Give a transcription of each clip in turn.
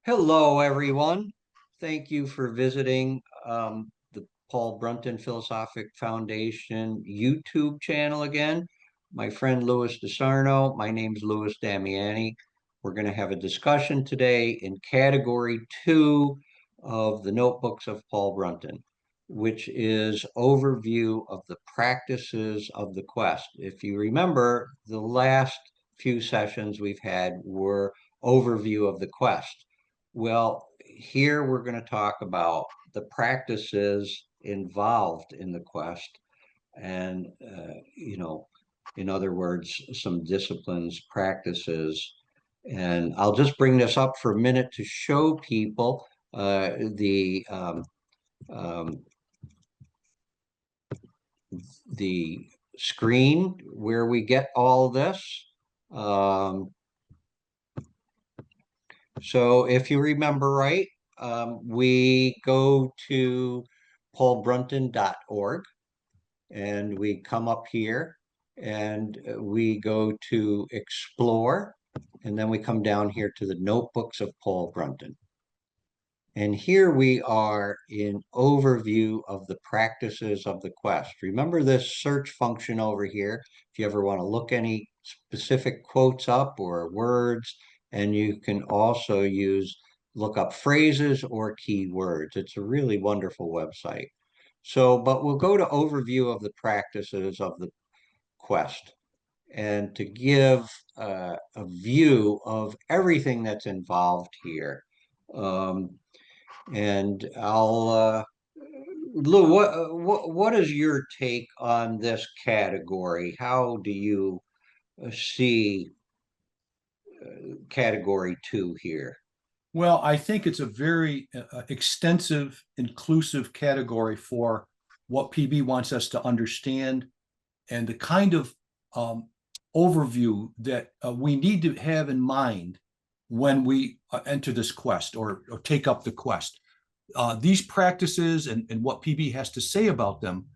Hello, everyone. Thank you for visiting the Paul Brunton Philosophic Foundation YouTube channel again. My friend Louis DeSarno, my name's Louis Damiani. We're going to have a discussion today in category two of the notebooks of Paul Brunton, which is overview of the practices of the quest. If you remember, the last few sessions we've had were overview of the quest. Well, here we're going to talk about the practices involved in the quest and, in other words, some disciplines, practices. And I'll just bring this up for a minute to show people um, the screen where we get all this. Um, So if you remember right, we go to paulbrunton.org and we come up here and we go to explore, and then we come down here to the notebooks of Paul Brunton. And here we are in overview of the practices of the quest. Remember this search function over here, if you ever want to look any specific quotes up or words, and you can also look up phrases or keywords. It's a really wonderful website. But we'll go to overview of the practices of the quest and to give a view of everything that's involved here. Um, and Lou, what is your take on this category? How do you see category two here? Well, I think it's a very extensive, inclusive category for what PB wants us to understand and the kind of um, overview that we need to have in mind when we enter this quest or take up the quest. These practices and what PB has to say about them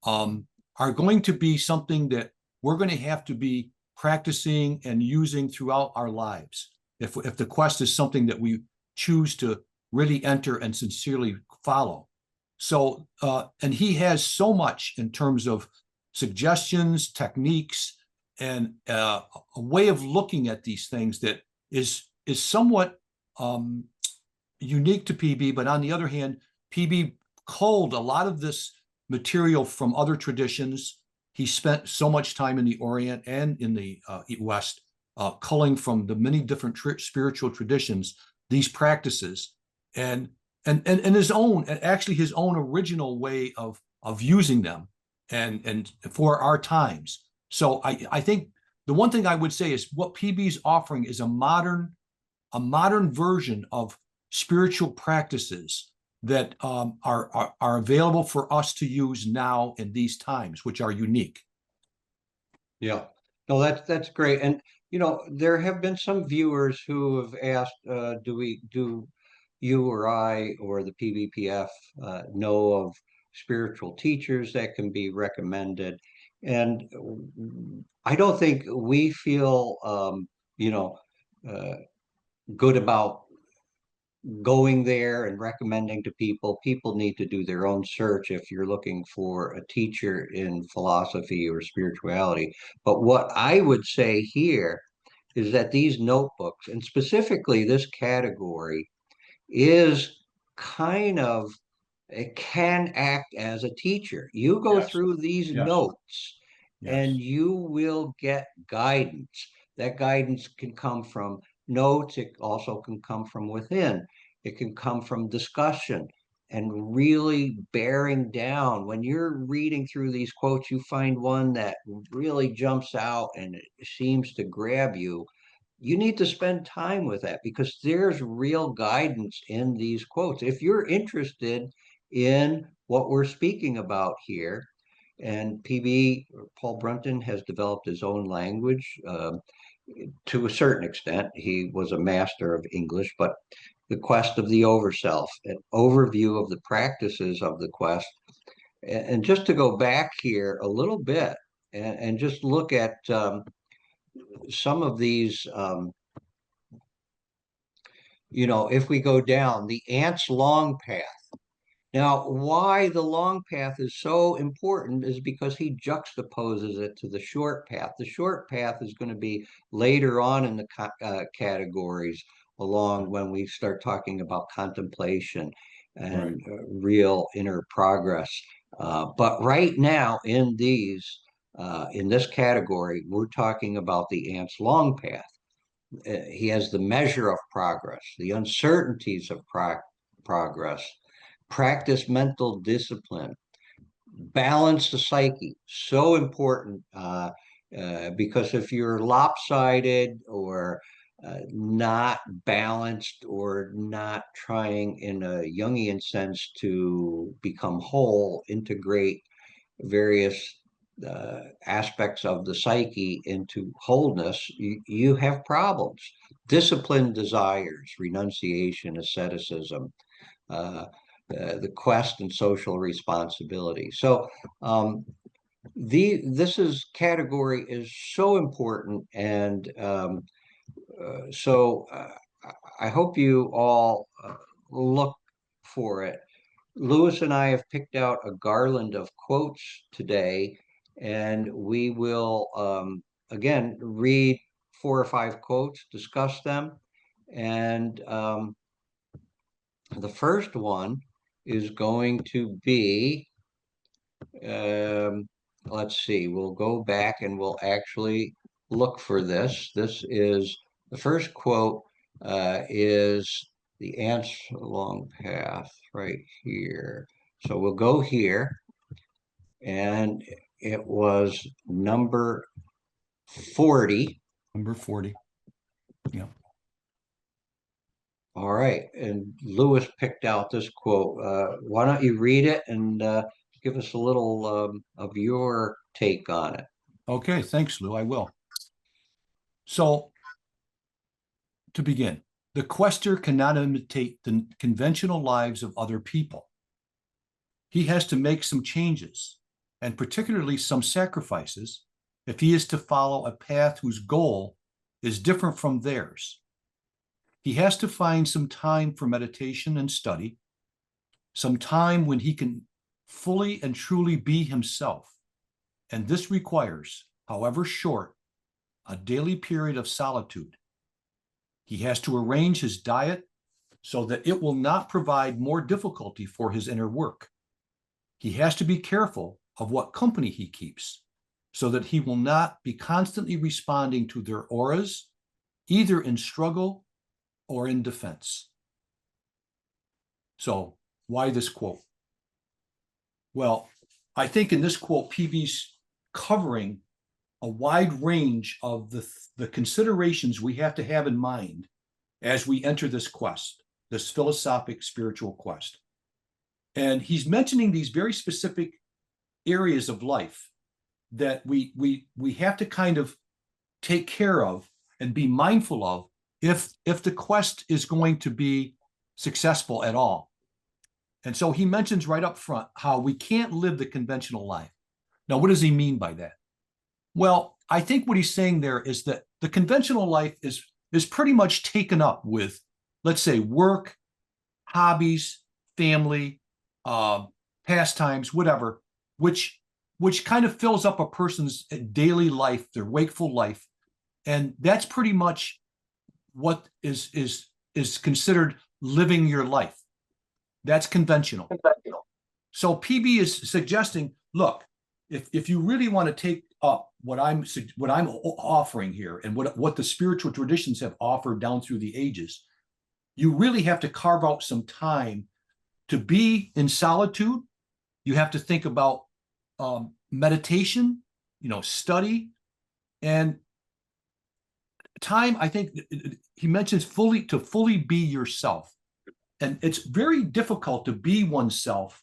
are going to be something that we're going to have to be practicing and using throughout our lives. If the quest is something that we choose to really enter and sincerely follow. So, and he has so much in terms of suggestions, techniques, and a way of looking at these things that is somewhat unique to PB. But on the other hand, PB culled a lot of this material from other traditions. He spent so much time in the Orient and in the West, culling from the many different spiritual traditions these practices, and his own, actually his own original way of using them, and for our times. So I think the one thing I would say is what PB's offering is a modern version of spiritual practices that are available for us to use now in these times, which are unique. Yeah, no, that's great. And there have been some viewers who have asked, do you or I or the PBPF know of spiritual teachers that can be recommended? And I don't think we feel, you know, uh, good about going there and recommending to people. People need to do their own search if you're looking for a teacher in philosophy or spirituality. But what I would say here is that these notebooks, and specifically this category, is kind of, it can act as a teacher. You go Yes, through these yes, notes and yes, you will get guidance. That guidance can come from notes, it also can come from within, it can come from discussion and really bearing down. When you're reading through these quotes, you find one that really jumps out and it seems to grab you. You need to spend time with that because there's real guidance in these quotes. If you're interested in what we're speaking about here, and PB, Paul Brunton, has developed his own language to a certain extent. He was a master of English, but the quest of the overself, an overview of the practices of the quest. And just to go back here a little bit and just look at some of these if we go down the ant's long path. Now, why the long path is so important is because he juxtaposes it to the short path. The short path is going to be later on in the categories, along when we start talking about contemplation Right. and real inner progress. But right now, in this category, we're talking about the ant's long path. He has the measure of progress, the uncertainties of progress, practice mental discipline, balance the psyche. So important, because if you're lopsided or not balanced or not trying in a Jungian sense to become whole, integrate various aspects of the psyche into wholeness, you have problems. Discipline, desires, renunciation, asceticism, uh, the quest and social responsibility. So this category is so important, and I hope you all look for it. Lewis and I have picked out a garland of quotes today, and we will again read 4 or 5 quotes, discuss them, and the first one is going to be, let's see, we'll go back and we'll actually look for this. This is the first quote, is the ants along path right here. So we'll go here, and it was number 40. Number 40. Yeah. All right, and Lewis picked out this quote. Why don't you read it and give us a little of your take on it? Okay, thanks, Lou. I will. So, to begin, the quester cannot imitate the conventional lives of other people. He has to make some changes, and particularly some sacrifices, if he is to follow a path whose goal is different from theirs. He has to find some time for meditation and study, some time when he can fully and truly be himself. And this requires, however short, a daily period of solitude. He has to arrange his diet so that it will not provide more difficulty for his inner work. He has to be careful of what company he keeps so that he will not be constantly responding to their auras, either in struggle or in defense. So, why this quote? Well, I think in this quote, PB's covering a wide range of the considerations we have to have in mind as we enter this quest, this philosophic spiritual quest. And he's mentioning these very specific areas of life that we have to kind of take care of and be mindful of if the quest is going to be successful at all. And so he mentions right up front how we can't live the conventional life. Now, what does he mean by that? Well, I think what he's saying there is that the conventional life is pretty much taken up with, let's say, work, hobbies, family, pastimes, whatever, which kind of fills up a person's daily life, their wakeful life, and that's pretty much what is considered living your life. That's conventional. So PB is suggesting, look, if you really want to take up what I'm offering here and what the spiritual traditions have offered down through the ages, you really have to carve out some time to be in solitude. You have to think about meditation, study, and time. I think he mentions to fully be yourself. And it's very difficult to be oneself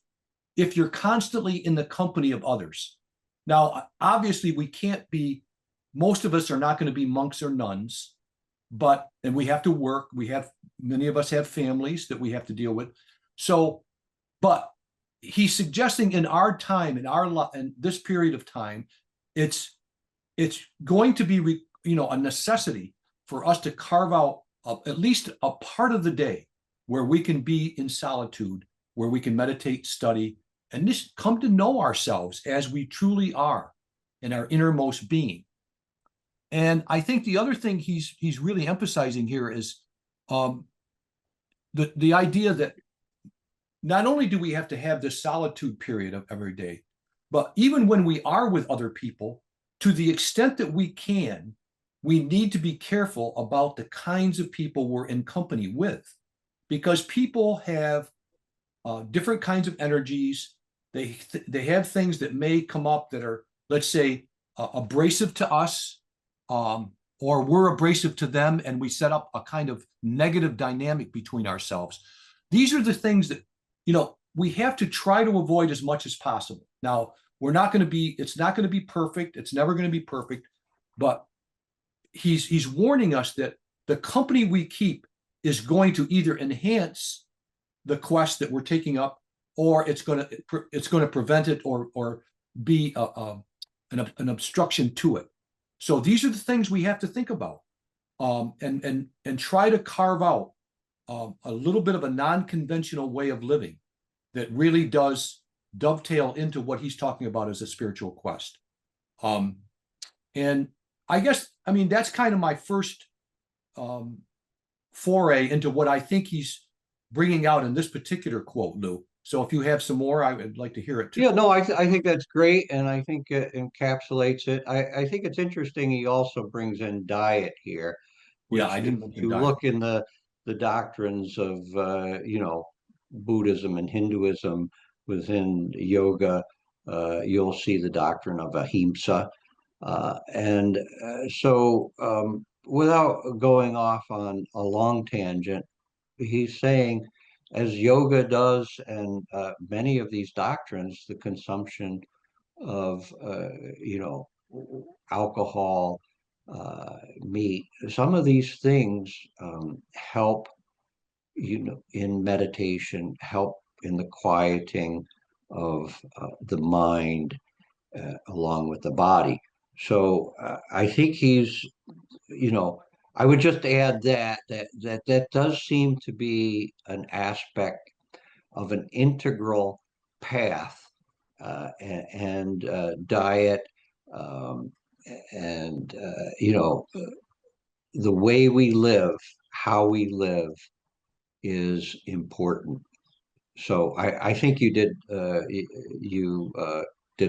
if you're constantly in the company of others. Now, obviously, most of us are not going to be monks or nuns, and we have to work. Many of us have families that we have to deal with. So, but he's suggesting in our time, in this period of time, it's going to be, a necessity for us to carve out at least a part of the day where we can be in solitude, where we can meditate, study, and just come to know ourselves as we truly are in our innermost being. And I think the other thing he's really emphasizing here is um, the idea that not only do we have to have this solitude period of every day, but even when we are with other people, to the extent that we can, we need to be careful about the kinds of people we're in company with, because people have different kinds of energies. They have things that may come up that are, let's say, abrasive to us, or we're abrasive to them, and we set up a kind of negative dynamic between ourselves. These are the things that, we have to try to avoid as much as possible. Now, it's not going to be perfect. It's never going to be perfect, but he's warning us that the company we keep is going to either enhance the quest that we're taking up, or it's going to prevent it, or be an obstruction to it. So these are the things we have to think about, and try to carve out a little bit of a non-conventional way of living that really does dovetail into what he's talking about as a spiritual quest. And I mean, that's kind of my first foray into what I think he's bringing out in this particular quote, Lou. So if you have some more, I would like to hear it too. Yeah, no, I think that's great, and I think it encapsulates it. I think it's interesting. He also brings in diet here, Yeah, which I if didn't mention you diet. look in the doctrines of Buddhism and Hinduism within yoga, you'll see the doctrine of ahimsa, and so without going off on a long tangent, he's saying, as yoga does, and many of these doctrines, the consumption of alcohol, meat, some of these things help in meditation, help in the quieting of the mind along with the body. So I think he's, I would just add that does seem to be an aspect of an integral path, and diet, um, and the way we live, how we live is important. So I think you did a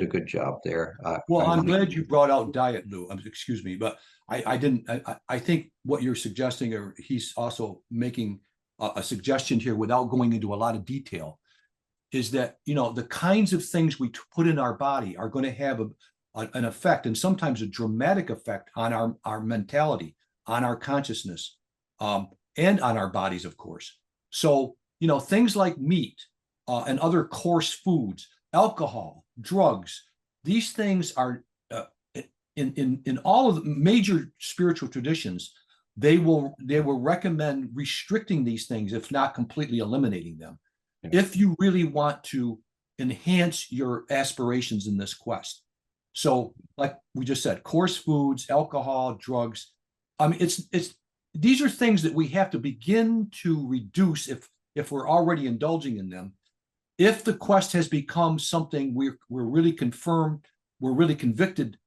good job there. Well, I I'm like. glad you brought out diet, Lou. Excuse me, but I didn't. I think what you're suggesting, or he's also making a suggestion here without going into a lot of detail, is that the kinds of things we put in our body are going to have an effect, and sometimes a dramatic effect, on our mentality, on our consciousness, and on our bodies, of course. So things like meat, and other coarse foods, alcohol, drugs. These things are, in all of the major spiritual traditions, they will recommend restricting these things, if not completely eliminating them, if you really want to enhance your aspirations in this quest. So, like we just said, coarse foods, alcohol, drugs. I mean, it's these are things that we have to begin to reduce if we're already indulging in them. If the quest has become something we're really confirmed, we're really convicted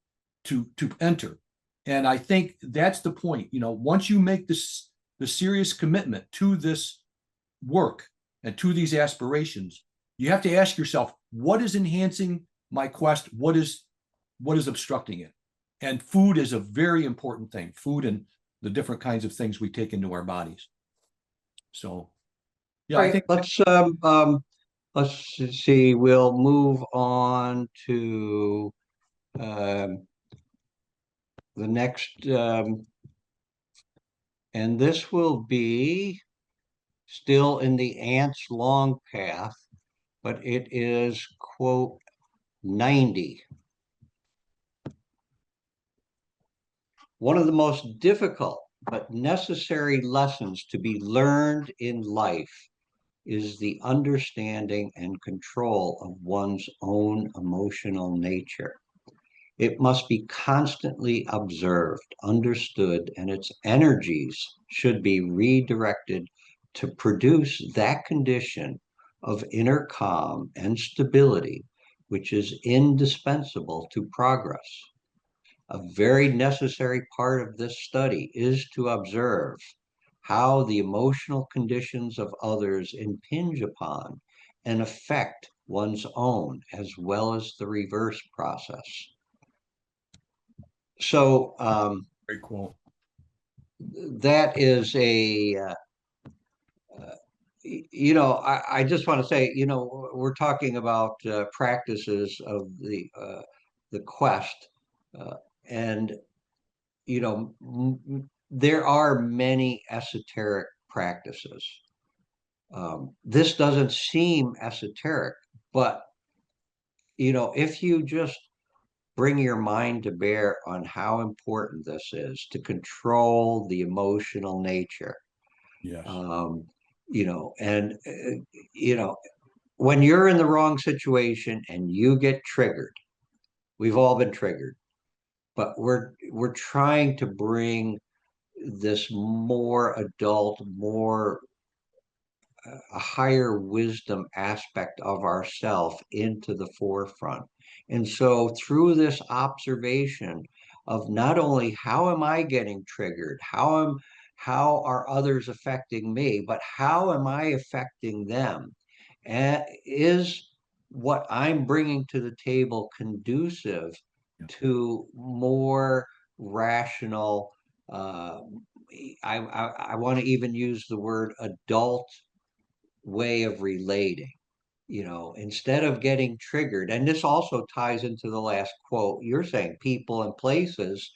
to enter. And I think that's the point. Once you make the serious commitment to this work and to these aspirations, you have to ask yourself, what is enhancing my quest? What is obstructing it? And food is a very important thing. Food and the different kinds of things we take into our bodies. So, yeah, All I right, think. let's see. We'll move on to um, the next, and this will be still in the ant's long path, but it is quote 90. One of the most difficult but necessary lessons to be learned in life is the understanding and control of one's own emotional nature. It must be constantly observed, understood, and its energies should be redirected to produce that condition of inner calm and stability, which is indispensable to progress. A very necessary part of this study is to observe how the emotional conditions of others impinge upon and affect one's own, as well as the reverse process. So Very cool. that is I just want to say, we're talking about practices of the quest, uh, and there are many esoteric practices. This doesn't seem esoteric, but if you just bring your mind to bear on how important this is to control the emotional nature. Yes. Um, and when you're in the wrong situation and you get triggered, we've all been triggered, but we're trying to bring this more adult, more a higher wisdom aspect of ourself into the forefront. And so through this observation of not only how am I getting triggered, how are others affecting me, but how am I affecting them? And is what I'm bringing to the table conducive Yeah. to more rational, uh, I want to even use the word adult way of relating, instead of getting triggered. And this also ties into the last quote you're saying, people and places.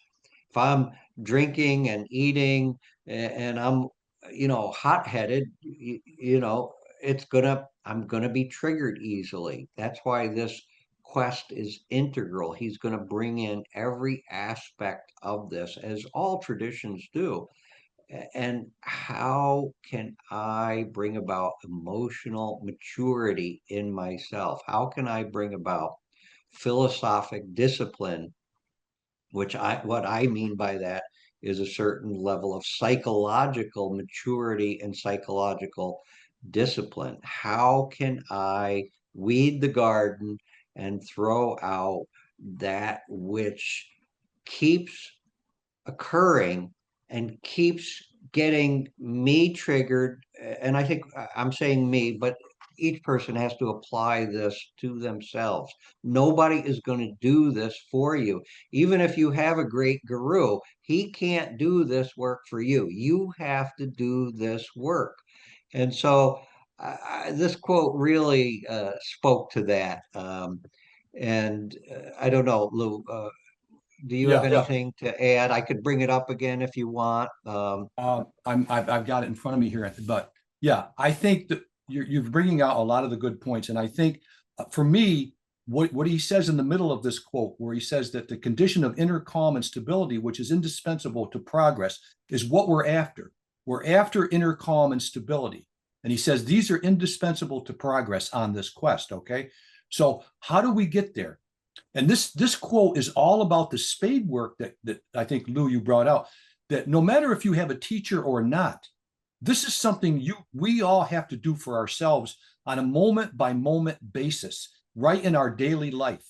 If I'm drinking and eating and I'm, hot-headed, I'm gonna be triggered easily. That's why this quest is integral. He's going to bring in every aspect of this, as all traditions do. And how can I bring about emotional maturity in myself? How can I bring about philosophic discipline, what I mean by that is a certain level of psychological maturity and psychological discipline. How can I weed the garden and throw out that which keeps occurring and keeps getting me triggered? And I think I'm saying me, but each person has to apply this to themselves. Nobody is going to do this for you. Even if you have a great guru, he can't do this work for you. You have to do this work. And so this quote really spoke to that. And I don't know, Lou, do you have Yeah. anything to add? I could bring it up again if you want. I've got it in front of me here, but yeah, I think that you're bringing out a lot of the good points, and I think for me, what he says in the middle of this quote, where he says that the condition of inner calm and stability, which is indispensable to progress, is what we're after. We're after inner calm and stability, and he says these are indispensable to progress on this quest. Okay, so how do we get there? And this quote is all about the spade work that I think, Lou, you brought out, that no matter if you have a teacher or not, this is something we all have to do for ourselves on a moment by moment basis, right in our daily life.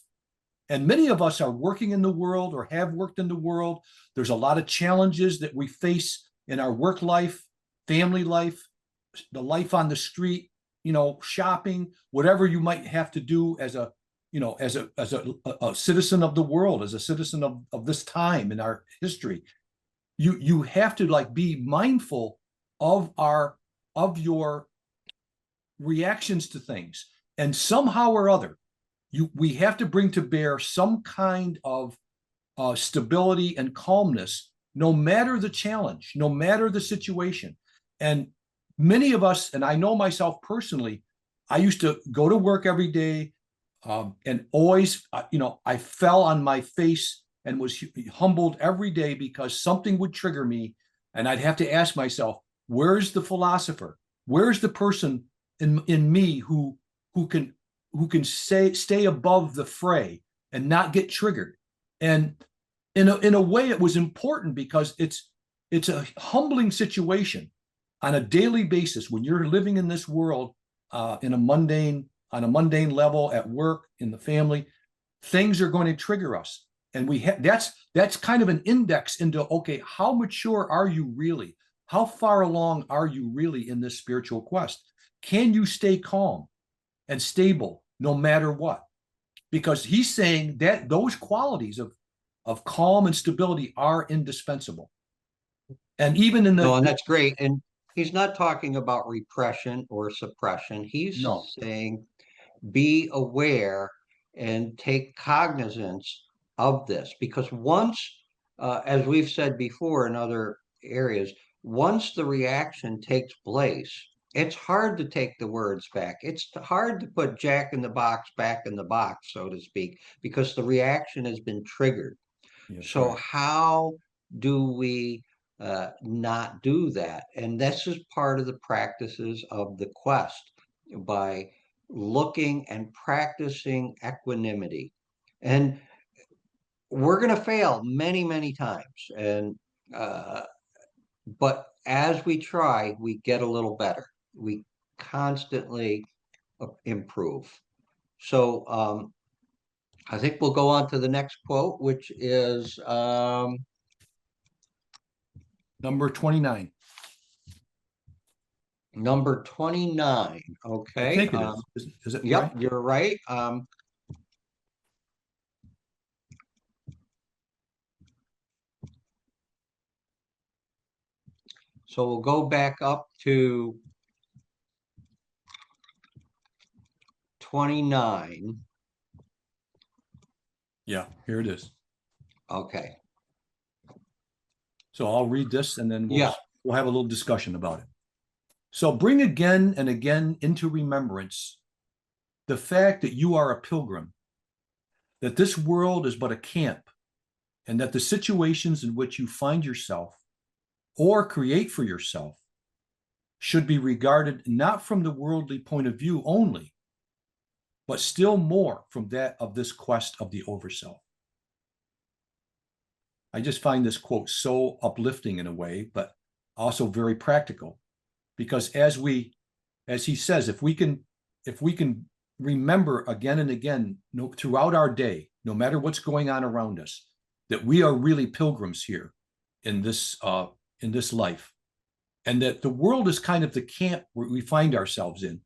And many of us are working in the world or have worked in the world. There's a lot of challenges that we face in our work life, family life, the life on the street, shopping, whatever you might have to do as a citizen of the world, as a citizen of this time in our history. You have to be mindful of your reactions to things, and somehow or other we have to bring to bear some kind of stability and calmness, no matter the challenge, no matter the situation. And many of us, and I know myself personally, I used to go to work every day, and always, I fell on my face and was humbled every day because something would trigger me. And I'd have to ask myself, where's the philosopher? Where's the person in me who can stay above the fray and not get triggered? And in a way, it was important because it's a humbling situation on a daily basis when you're living in this world in a mundane on a mundane level at work, in the family. Things are going to trigger us, and that's kind of an index into, okay, how mature are you really? How far along are you really in this spiritual quest? Can you stay calm and stable no matter what? Because he's saying that those qualities of calm and stability are indispensable. And even in No, and the that's great. And he's not talking about repression or suppression. He's no, saying be aware and take cognizance of this because once, as we've said before in other areas, once the reaction takes place, it's hard to take the words back. It's hard to put Jack in the box back in the box, so to speak, because the reaction has been triggered. that's So right. how do we not do that? And this is part of the practices of the quest by looking and practicing equanimity. And we're going to fail many, many times. And uh, but as we try, we get a little better. We constantly improve. So I think we'll go on to the next quote, which is Number 29. number 29. I Okay. think it is. Is it Yep, right? you're right. So we'll go back up to 29. Yeah, here it is. Okay. So I'll read this and then Yeah. we'll have a little discussion about it. So bring again and again into remembrance the fact that you are a pilgrim, that this world is but a camp, and that the situations in which you find yourself or create for yourself should be regarded not from the worldly point of view only, but still more from that of this quest of the overself. I just find this quote so uplifting in a way, but also very practical. Because as he says, if we can remember again and again, throughout our day, no matter what's going on around us, that we are really pilgrims here in this life, and that the world is kind of the camp where we find ourselves in.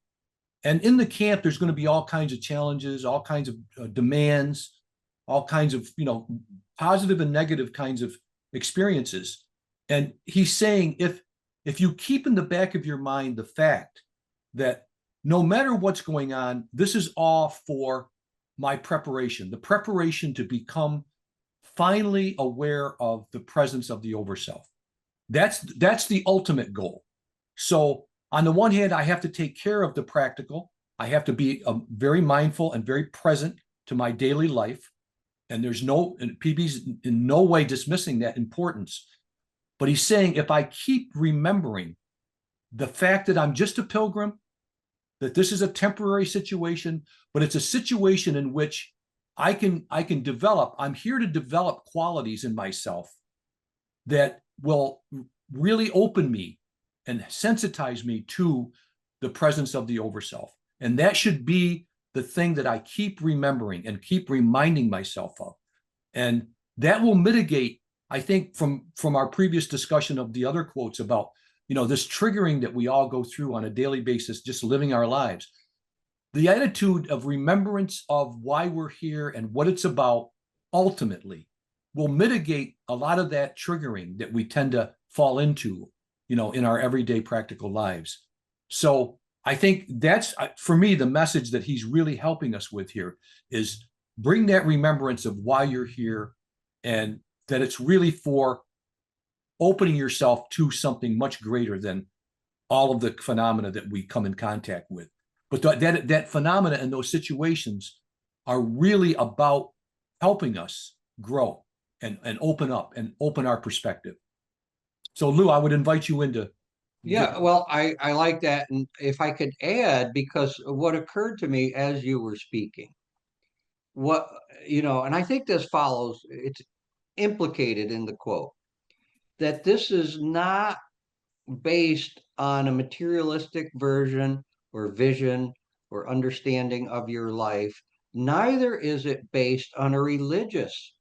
And in the camp, there's going to be all kinds of challenges, all kinds of demands, all kinds of positive and negative kinds of experiences. And he's saying if you keep in the back of your mind the fact that no matter what's going on, this is all for my preparation, the preparation to become finally aware of the presence of the overself. That's the ultimate goal. So on the one hand, I have to take care of the practical. I have to be very mindful and very present to my daily life. And PB's in no way dismissing that importance. But he's saying if I keep remembering the fact that I'm just a pilgrim, that this is a temporary situation, but it's a situation in which I can develop, I'm here to develop qualities in myself that will really open me and sensitize me to the presence of the overself. And that should be the thing that I keep remembering and keep reminding myself of. And that will mitigate, I think, from our previous discussion of the other quotes about, this triggering that we all go through on a daily basis, just living our lives. The attitude of remembrance of why we're here and what it's about ultimately will mitigate a lot of that triggering that we tend to fall into, in our everyday practical lives. So I think that's, for me, the message that he's really helping us with here is bring that remembrance of why you're here, and that it's really for opening yourself to something much greater than all of the phenomena that we come in contact with. But that phenomena and those situations are really about helping us grow and open up and open our perspective. So Lou, I would invite you into. Yeah, well, I like that. And if I could add, because what occurred to me as you were speaking what, and I think this follows, it's implicated in the quote, that this is not based on a materialistic version or vision or understanding of your life. Neither is it based on a religious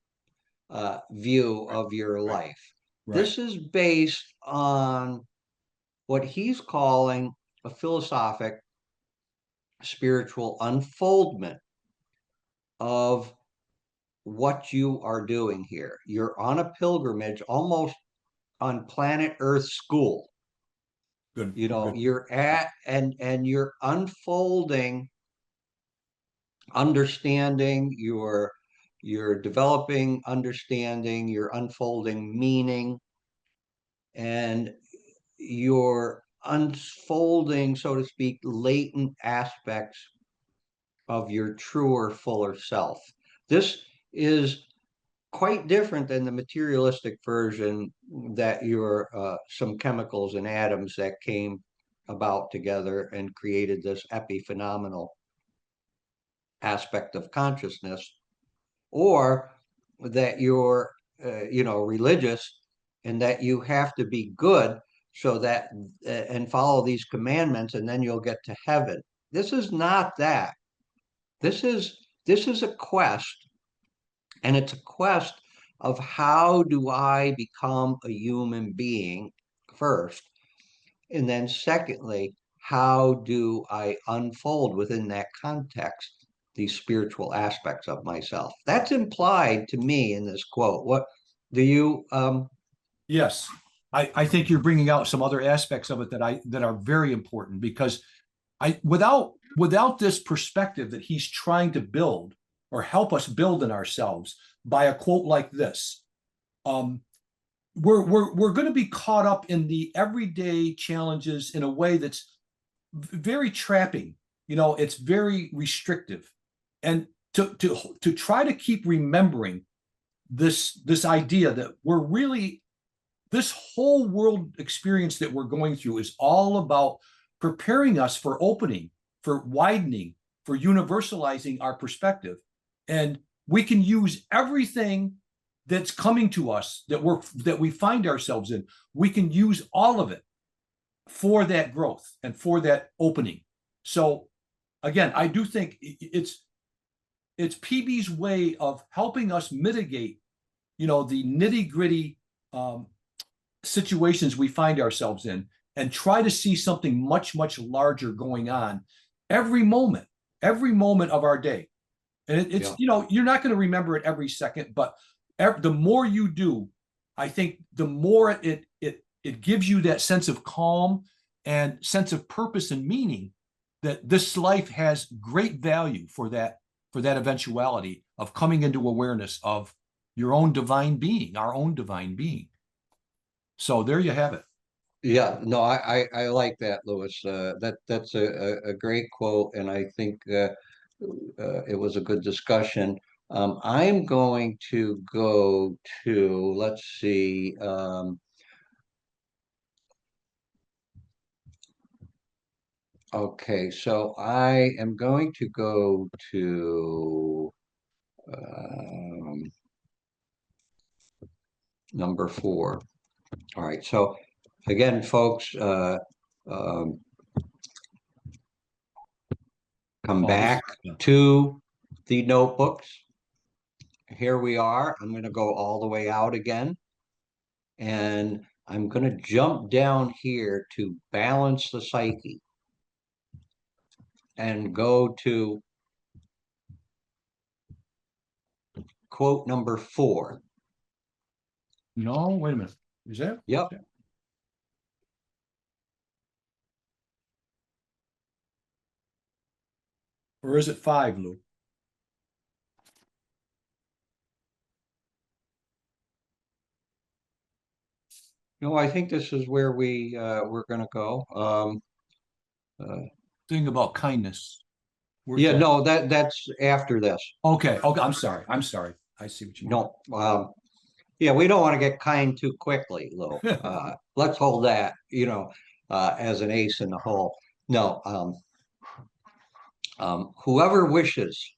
view Right. of your Right. life. Right. This is based on what he's calling a philosophic spiritual unfoldment of what you are doing here. You're on a pilgrimage, almost on planet Earth school. Good. Good. You're at and you're unfolding understanding, you're developing understanding, you're unfolding meaning, and you're unfolding, so to speak, latent aspects of your truer, fuller self. This is quite different than the materialistic version that you're some chemicals and atoms that came about together and created this epiphenomenal aspect of consciousness, or that you're religious and that you have to be good so that and follow these commandments and then you'll get to heaven. This is not that. This is a quest, and it's a quest of how do I become a human being first, and then secondly, how do I unfold within that context these spiritual aspects of myself? That's implied to me in this quote. What do you Yes. I think you're bringing out some other aspects of it that are very important because without this perspective that he's trying to build or help us build in ourselves by a quote like this, um, we're going to be caught up in the everyday challenges in a way that's very trapping. It's very restrictive, and to try to keep remembering this idea that we're really this whole world experience that we're going through is all about preparing us for opening, for widening, for universalizing our perspective. And we can use everything that's coming to us that we find ourselves in. We can use all of it for that growth and for that opening. So again, I do think it's PB's way of helping us mitigate, the nitty gritty situations we find ourselves in and try to see something much, much larger going on every moment, every moment of our day. And it's, yeah. you're not going to remember it every second, but the more you do, I think the more it gives you that sense of calm and sense of purpose and meaning that this life has great value for that eventuality of coming into awareness of your own divine being, our own divine being. So there you have it. Yeah, no, I like that, Louis. That's a great quote, and I think it was a good discussion. I'm going to go to, let's see, okay, so I am going to go to number 4. All right, so again, folks, um, come Oh, this, back yeah. to the notebooks. Here we are. I'm going to go all the way out again, and I'm going to jump down here to balance the psyche and go to quote number 4. No, wait a minute. Is that? Yep. Or is it 5, Lou? No, I think this is where we're going to go. Uh, Thing about kindness. Where's yeah, that? no, that's after this. Okay. Okay. I'm sorry. I'm sorry. I see what you mean. No, yeah, we don't want to get kind too quickly, Lou. Let's hold that, as an ace in the hole. No, whoever wishes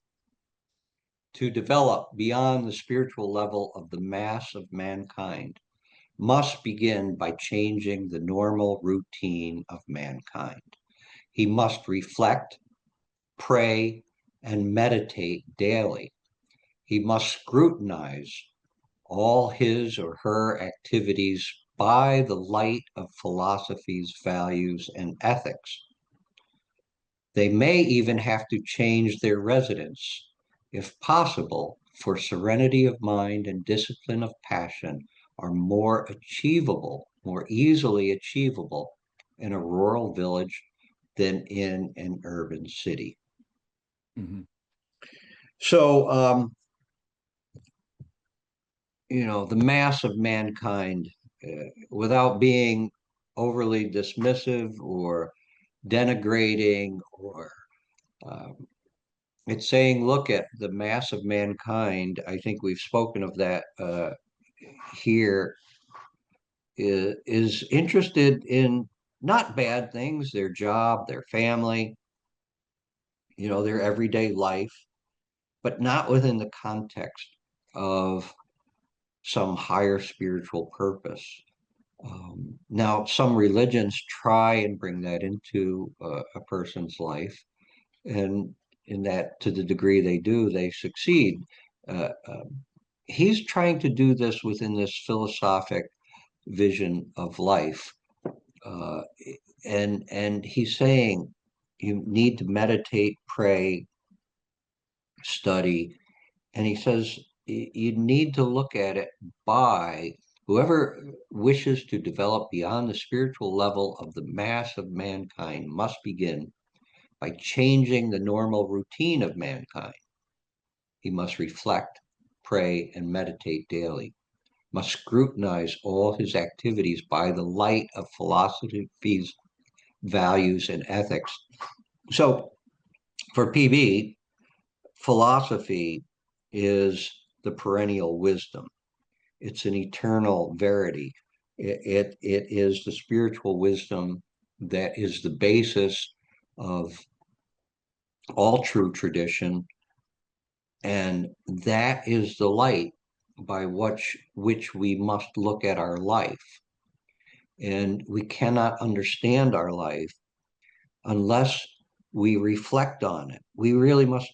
to develop beyond the spiritual level of the mass of mankind must begin by changing the normal routine of mankind. He must reflect, pray, and meditate daily. He must scrutinize all his or her activities by the light of philosophy's values and ethics. They may even have to change their residence, if possible, for serenity of mind and discipline of passion are more achievable, more easily achievable in a rural village than in an urban city. Mhm. So, the mass of mankind, without being overly dismissive or denigrating or um, it's saying, look at the mass of mankind. I think we've spoken of that here. Is interested in not bad things, their job, their family, their everyday life, but not within the context of some higher spiritual purpose. Now, some religions try and bring that into a person's life, and in that, to the degree they do, they succeed. He's trying to do this within this philosophic vision of life, uh, and he's saying you need to meditate, pray, study, and he says you need to look at it by whoever wishes to develop beyond the spiritual level of the mass of mankind must begin by changing the normal routine of mankind. He must reflect, pray, and meditate daily, must scrutinize all his activities by the light of philosophy's values and ethics. So for PB, philosophy is the perennial wisdom. It's an eternal verity. It is the spiritual wisdom that is the basis of all true tradition, and that is the light by which we must look at our life. And we cannot understand our life unless we reflect on it. We really must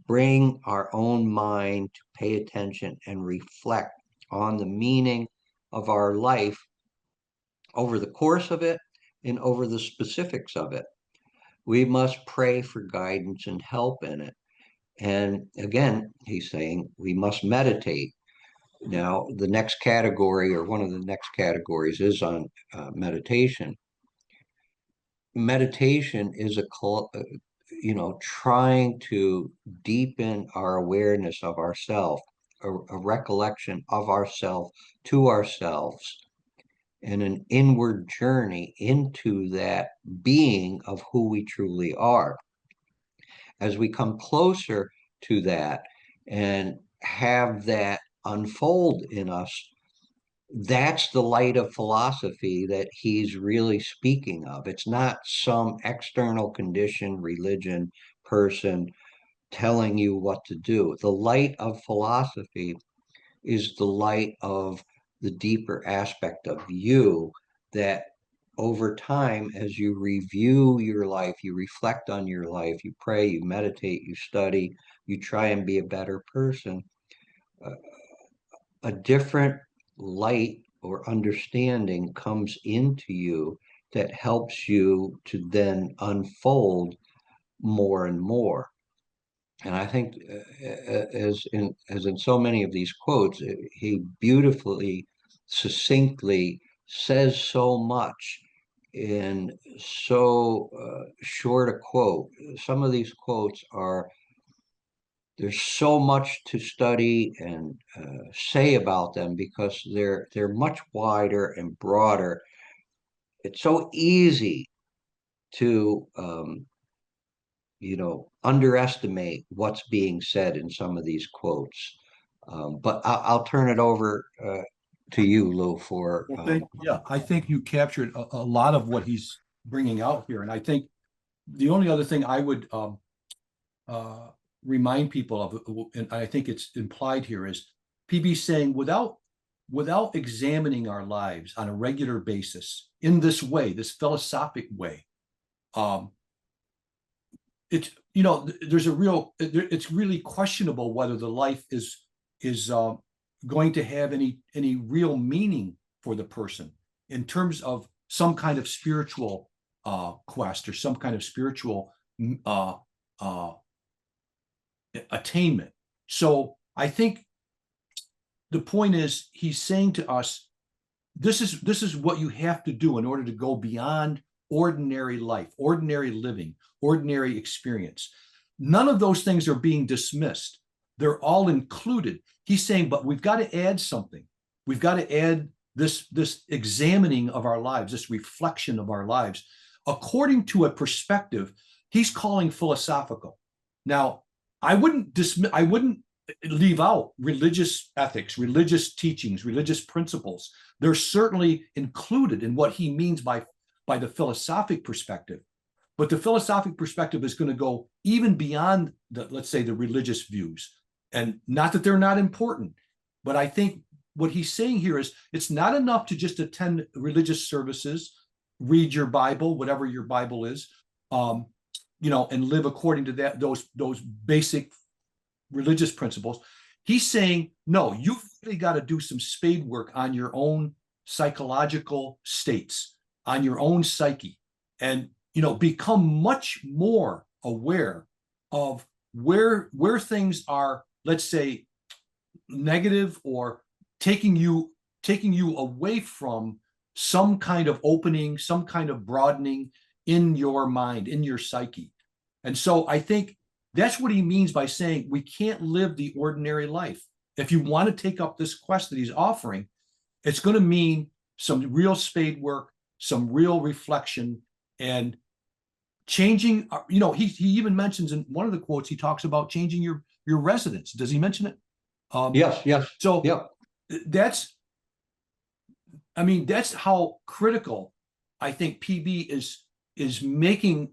bring our own mind to pay attention and reflect on the meaning of our life over the course of it and over the specifics of it. We must pray for guidance and help in it. And again, he's saying we must meditate. Now, the next category, or one of the next categories, is on meditation. Meditation is trying to deepen our awareness of ourself, a recollection of ourself to ourselves, and an inward journey into that being of who we truly are. As we come closer to that and have that unfold in us, that's the light of philosophy that he's really speaking of. It's not some external condition, religion, person telling you what to do. The light of philosophy is the light of the deeper aspect of you that over time, as you review your life, you reflect on your life, you pray, you meditate, you study, you try and be a better person, uh, a different light or understanding comes into you that helps you to then unfold more and more. And I think, as in so many of these quotes, he beautifully, succinctly says so much in so short a quote. Some of these quotes are, there's so much to study and say about them because they're much wider and broader. It's so easy to underestimate what's being said in some of these quotes. But I'll turn it over to you, Lou, for Yeah, I think you captured a lot of what he's bringing out here, and I think the only other thing I would uh, remind people of, and I think it's implied here, is PB saying without examining our lives on a regular basis in this way, this philosophic way, it's, there's it's really questionable whether the life is going to have any real meaning for the person in terms of some kind of spiritual quest or some kind of spiritual attainment. So I think the point is, he's saying to us, this is what you have to do in order to go beyond ordinary life, ordinary living, ordinary experience. None of those things are being dismissed. They're all included. He's saying, but we've got to add something. We've got to add this examining of our lives, this reflection of our lives, according to a perspective he's calling philosophical. Now, I wouldn't leave out religious ethics, religious teachings, religious principles. They're certainly included in what he means by the philosophic perspective. But the philosophic perspective is going to go even beyond let's say, the religious views. And not that they're not important, but I think what he's saying here is it's not enough to just attend religious services, read your Bible, whatever your Bible is, and live according to those basic religious principles. He's saying, no, you've really got to do some spade work on your own psychological states, on your own psyche, and become much more aware of where things are, let's say, negative, or taking you away from some kind of opening, some kind of broadening in your mind, in your psyche. And so I think that's what he means by saying we can't live the ordinary life. If you want to take up this quest that he's offering, it's going to mean some real spade work, some real reflection, and changing. He even mentions in one of the quotes, he talks about changing your residence. Does he mention it? Yes. So yeah. that's how critical I think PB is making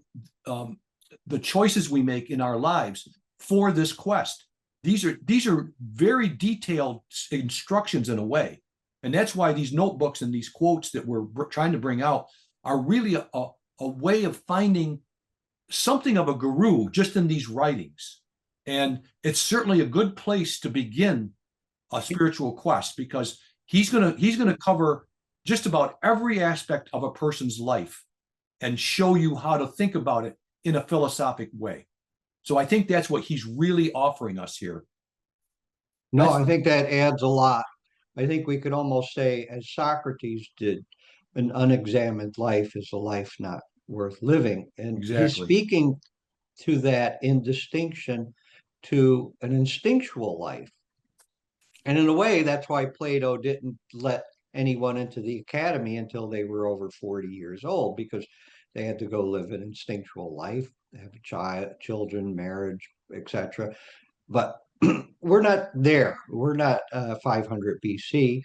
the choices we make in our lives for this quest. These are very detailed instructions in a way. And that's why these notebooks and these quotes that we're trying to bring out are really a way of finding something of a guru just in these writings. And it's certainly a good place to begin a spiritual quest, because he's gonna cover just about every aspect of a person's life and show you how to think about it in a philosophic way. So I think that's what he's really offering us here. No, I think that adds a lot. I think we could almost say, as Socrates did, an unexamined life is a life not worth living. And he's Exactly. speaking to that in distinction to an instinctual life. And in a way, that's why Plato didn't let anyone into the academy until they were over 40 years old, because they had to go live an instinctual life, have a child, children, marriage, etc. But we're not there. We're not 500 BC.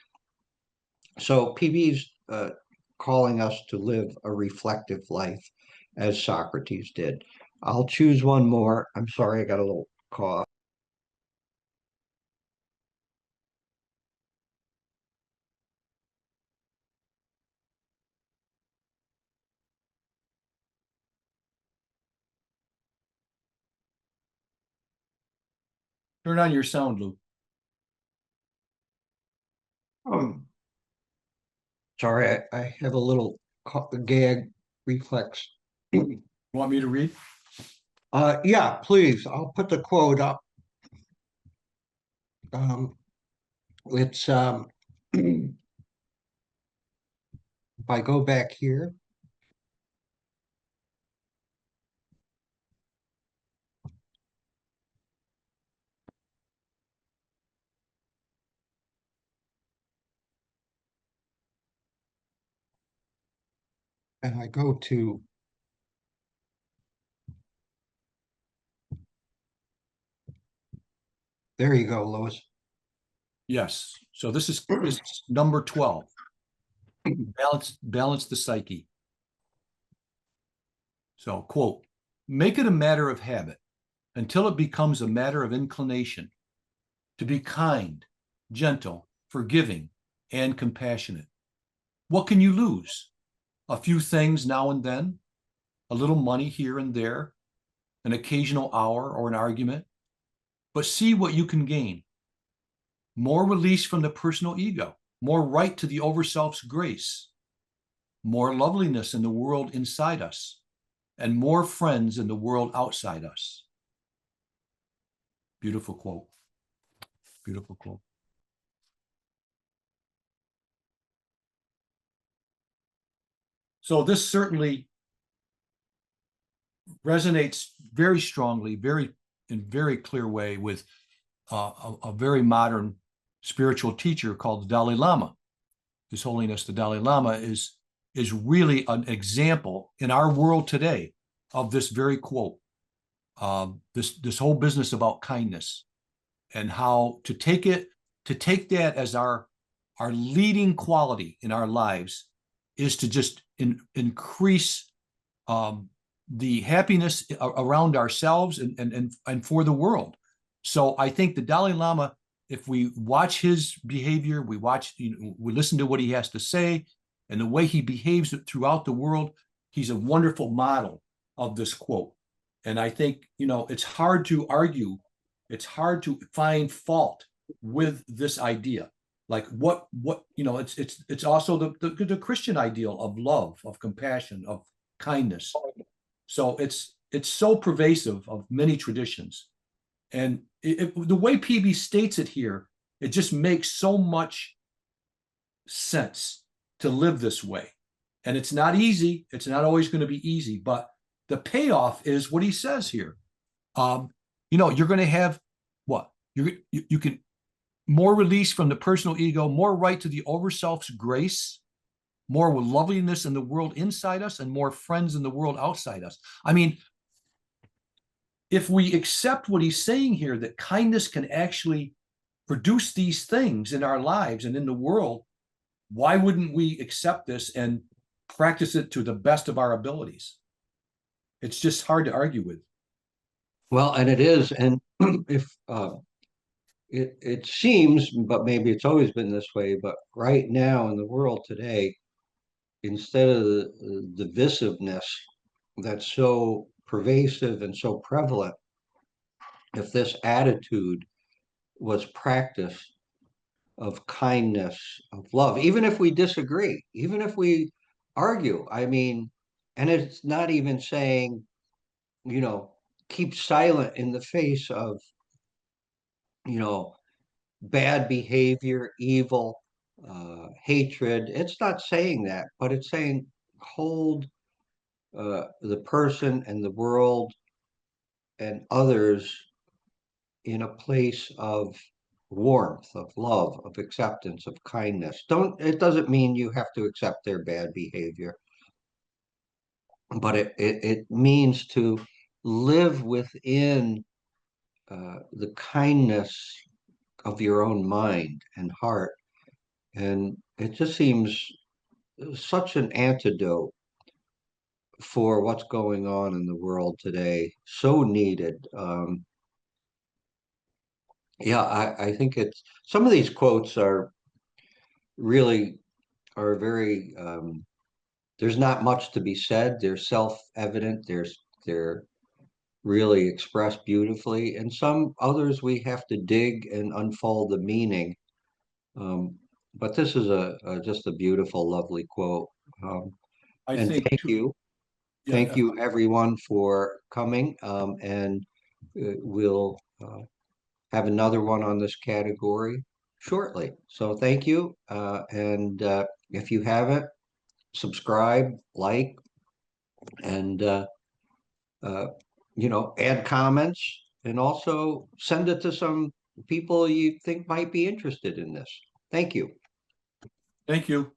So PB's calling us to live a reflective life as Socrates did. I'll choose one more. I'm sorry, I got a little cough. Turn on your sound, Lou. Sorry, I have a little gag reflex. Want me to read? Yeah, please. I'll put the quote up. It's if I go back here. And I go to there you go, Louis. Yes. So this is number 12. Balance the psyche. So, quote, make it a matter of habit until it becomes a matter of inclination to be kind, gentle, forgiving, and compassionate. What can you lose? A few things now and then, a little money here and there, an occasional hour or an argument. But see what you can gain. More release from the personal ego, more right to the overself's grace, more loveliness in the world inside us, and more friends in the world outside us. Beautiful quote. Beautiful quote. So this certainly resonates very strongly, in very clear way with a very modern spiritual teacher called the Dalai Lama. His Holiness the Dalai Lama is really an example in our world today of this very quote. This whole business about kindness and how to take that as our leading quality in our lives is to just increase the happiness around ourselves and for the world. So I think the Dalai Lama, if we watch his behavior, we listen to what he has to say and the way he behaves throughout the world, he's a wonderful model of this quote. And I think, it's hard to argue, it's hard to find fault with this idea. Like it's also the Christian ideal of love, of compassion, of kindness. So it's so pervasive of many traditions. And the way PB states it here, it just makes so much sense to live this way. And it's not easy. It's not always going to be easy, but the payoff is what he says here. You're going to have what? You can more release from the personal ego, more right to the overself's grace, more loveliness in the world inside us, and more friends in the world outside us. I mean, if we accept what he's saying here, that kindness can actually produce these things in our lives and in the world, why wouldn't we accept this and practice it to the best of our abilities? It's just hard to argue with. Well, and it is, and if it seems, but maybe it's always been this way, but right now in the world today, instead of the divisiveness that's so pervasive and so prevalent, if this attitude was practiced of kindness, of love, even if we disagree, even if we argue, I mean, and it's not even saying, keep silent in the face of, bad behavior, evil, hatred. It's not saying that, but it's saying hold the person and the world and others in a place of warmth, of love, of acceptance, of kindness. It doesn't mean you have to accept their bad behavior, but it means to live within the kindness of your own mind and heart. And it just seems such an antidote for what's going on in the world today. So needed. Yeah, I think it's some of these quotes are really are very there's not much to be said. They're self-evident. They're really expressed beautifully. And some others we have to dig and unfold the meaning. Um, but this is just a beautiful, lovely quote. I And think thank too, you. Thank yeah, you everyone for coming. And we'll have another one on this category shortly. So thank you. And if you haven't, subscribe, like, and uh, add comments, and also send it to some people you think might be interested in this. Thank you. thank you.